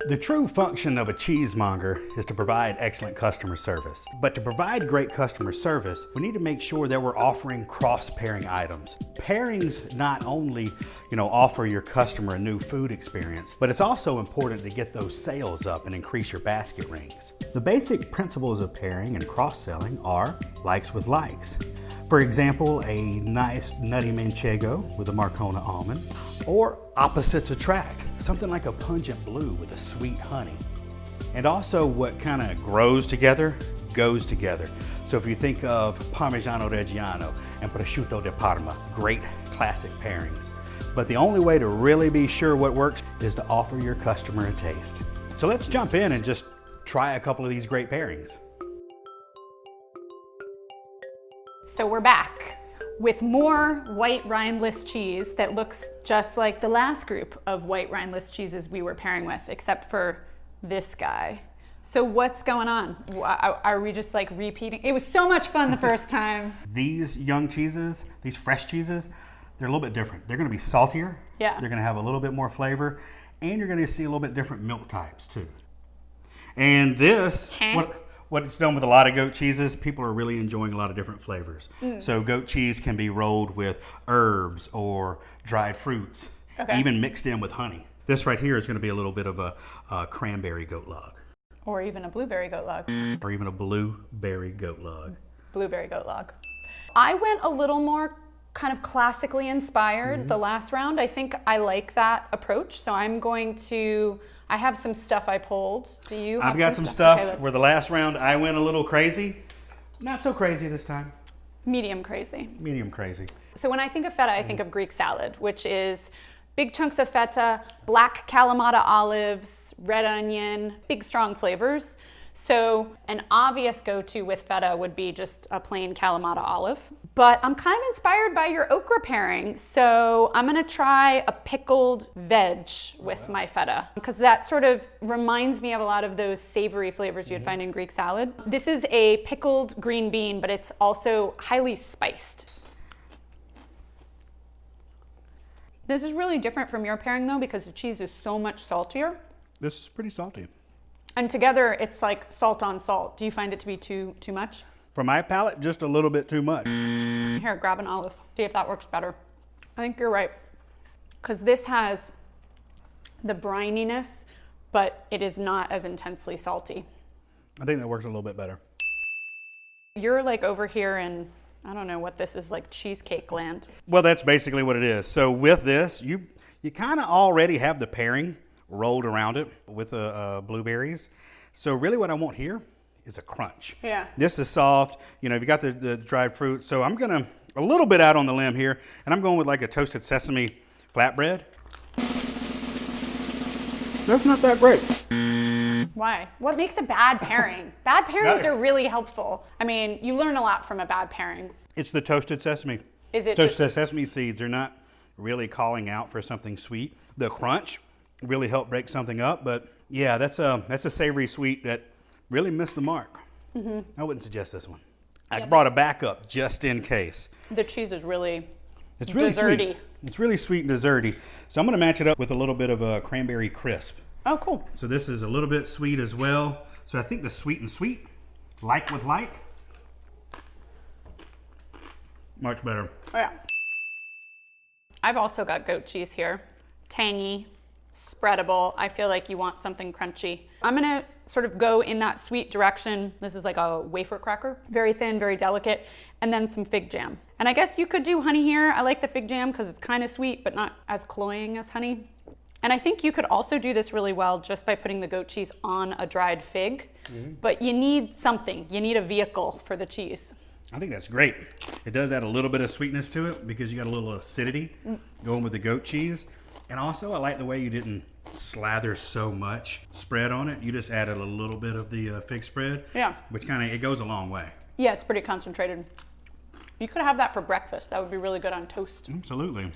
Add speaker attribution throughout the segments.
Speaker 1: The true function of a cheesemonger is to provide excellent customer service. But to provide great customer service, we need to make sure that we're offering cross-pairing items. Pairings not only, offer your customer a new food experience, but it's also important to get those sales up and increase your basket rings. The basic principles of pairing and cross-selling are likes with likes. For example, a nice nutty manchego with a Marcona almond, or opposites attract, something like a pungent blue with a sweet honey. And also what kind of grows together, goes together. So if you think of Parmigiano Reggiano and Prosciutto di Parma, great classic pairings. But the only way to really be sure what works is to offer your customer a taste. So let's jump in and just try a couple of these great pairings.
Speaker 2: So we're back with more white rindeless cheese that looks just like the last group of white rindeless cheeses we were pairing with, except for this guy. So what's going on? Are we just like repeating? It was so much fun the first time.
Speaker 1: These young cheeses, these fresh cheeses, they're a little bit different. They're gonna be saltier.
Speaker 2: Yeah.
Speaker 1: They're gonna have a little bit more flavor, and you're gonna see a little bit different milk types too. And this, what it's done with a lot of goat cheeses, people are really enjoying a lot of different flavors. So goat cheese can be rolled with herbs or dried fruits, even mixed in with honey. This right here is going to be a little bit of a cranberry goat log.
Speaker 2: Or even a blueberry goat log.
Speaker 1: Or even a blueberry goat log.
Speaker 2: Blueberry goat log. I went a little more kind of classically inspired the last round. I think I like that approach. So I have some stuff I pulled. Do you have
Speaker 1: I've got some stuff
Speaker 2: okay,
Speaker 1: where the last round I went a little crazy. Not so crazy this time.
Speaker 2: Medium crazy.
Speaker 1: Medium crazy.
Speaker 2: So when I think of feta, I think of Greek salad, which is big chunks of feta, black Kalamata olives, red onion, big strong flavors. So an obvious go-to with feta would be just a plain Kalamata olive. But I'm kind of inspired by your okra pairing. So I'm gonna try a pickled veg with my feta, because that sort of reminds me of a lot of those savory flavors you'd find in Greek salad. This is a pickled green bean, but it's also highly spiced. This is really different from your pairing though, because the cheese is so much saltier.
Speaker 1: This is pretty salty.
Speaker 2: And together it's like salt on salt. Do you find it to be too much?
Speaker 1: For my palate, just a little bit too much.
Speaker 2: Here, grab an olive. See if that works better. I think you're right. Because this has the brininess, but it is not as intensely salty.
Speaker 1: I think that works a little bit better.
Speaker 2: You're like over here in, I don't know what this is, like cheesecake land.
Speaker 1: Well, that's basically what it is. So with this, you kind of already have the pairing rolled around it with the blueberries. So really what I want here is a crunch.
Speaker 2: Yeah.
Speaker 1: This is soft. You got the dried fruit. So I'm gonna a little bit out on the limb here, and I'm going with like a toasted sesame flatbread. That's not that great.
Speaker 2: Why? What makes a bad pairing? Bad pairings are really helpful. I mean, you learn a lot from a bad pairing.
Speaker 1: It's the toasted sesame.
Speaker 2: Is it
Speaker 1: toasted sesame seeds are not really calling out for something sweet. The crunch really helped break something up, but yeah, that's a savory sweet that really missed the mark. I wouldn't suggest this one. I brought a backup just in case.
Speaker 2: The cheese is really
Speaker 1: desserty. Sweet. It's really sweet and desserty. So I'm going to match it up with a little bit of a cranberry crisp.
Speaker 2: Oh, cool.
Speaker 1: So this is a little bit sweet as well. So I think the sweet and sweet, like with like, much better.
Speaker 2: Oh yeah. I've also got goat cheese here. Tangy, spreadable. I feel like you want something crunchy. I'm gonna sort of go in that sweet direction. This is like a wafer cracker. Very thin, very delicate. And then some fig jam. And I guess you could do honey here. I like the fig jam because it's kind of sweet, but not as cloying as honey. And I think you could also do this really well just by putting the goat cheese on a dried fig. But you need something. You need a vehicle for the cheese.
Speaker 1: I think that's great. It does add a little bit of sweetness to it because you got a little acidity going with the goat cheese. And also I like the way you didn't slather so much spread on it. You just added a little bit of the fig spread.
Speaker 2: Yeah.
Speaker 1: Which it goes a long way.
Speaker 2: Yeah, it's pretty concentrated. You could have that for breakfast. That would be really good on toast.
Speaker 1: Absolutely.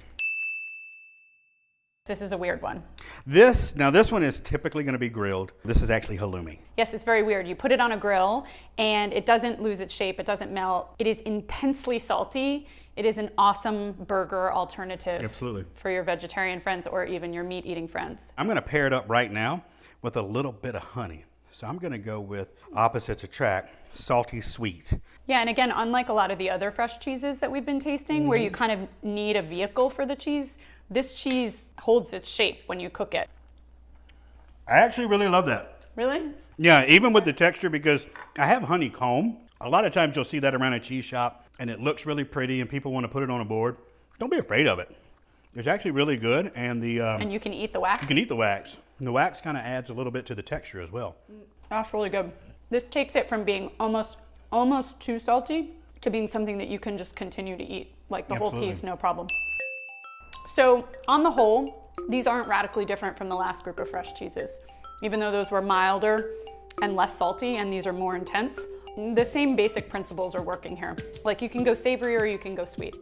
Speaker 2: This is a weird one.
Speaker 1: This one is typically going to be grilled. This is actually halloumi.
Speaker 2: Yes, it's very weird. You put it on a grill and it doesn't lose its shape. It doesn't melt. It is intensely salty. It is an awesome burger alternative.
Speaker 1: Absolutely.
Speaker 2: For your vegetarian friends or even your meat eating friends.
Speaker 1: I'm gonna pair it up right now with a little bit of honey. So I'm gonna go with opposites attract, salty sweet.
Speaker 2: Yeah, and again, unlike a lot of the other fresh cheeses that we've been tasting, where you kind of need a vehicle for the cheese, this cheese holds its shape when you cook it.
Speaker 1: I actually really love that.
Speaker 2: Really?
Speaker 1: Yeah, even with the texture, because I have honeycomb. A lot of times you'll see that around a cheese shop and it looks really pretty and people want to put it on a board. Don't be afraid of it. It's actually really good, and
Speaker 2: and you can eat the wax?
Speaker 1: You can eat the wax. And the wax kind of adds a little bit to the texture as well.
Speaker 2: That's really good. This takes it from being almost too salty to being something that you can just continue to eat, like the whole piece, no problem. So on the whole, these aren't radically different from the last group of fresh cheeses. Even though those were milder and less salty and these are more intense, the same basic principles are working here. Like you can go savory or you can go sweet.